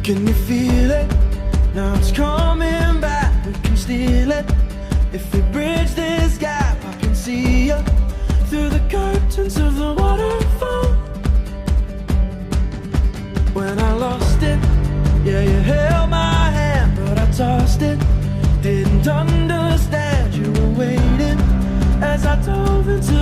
Can you feel it? Now it's coming back, we can steal it. If we bridge this gap, I can see you through the curtains of the waterfall. When I lost it, yeah, you held my hand, but I tossed it. Didn't understand you were waiting as I dove into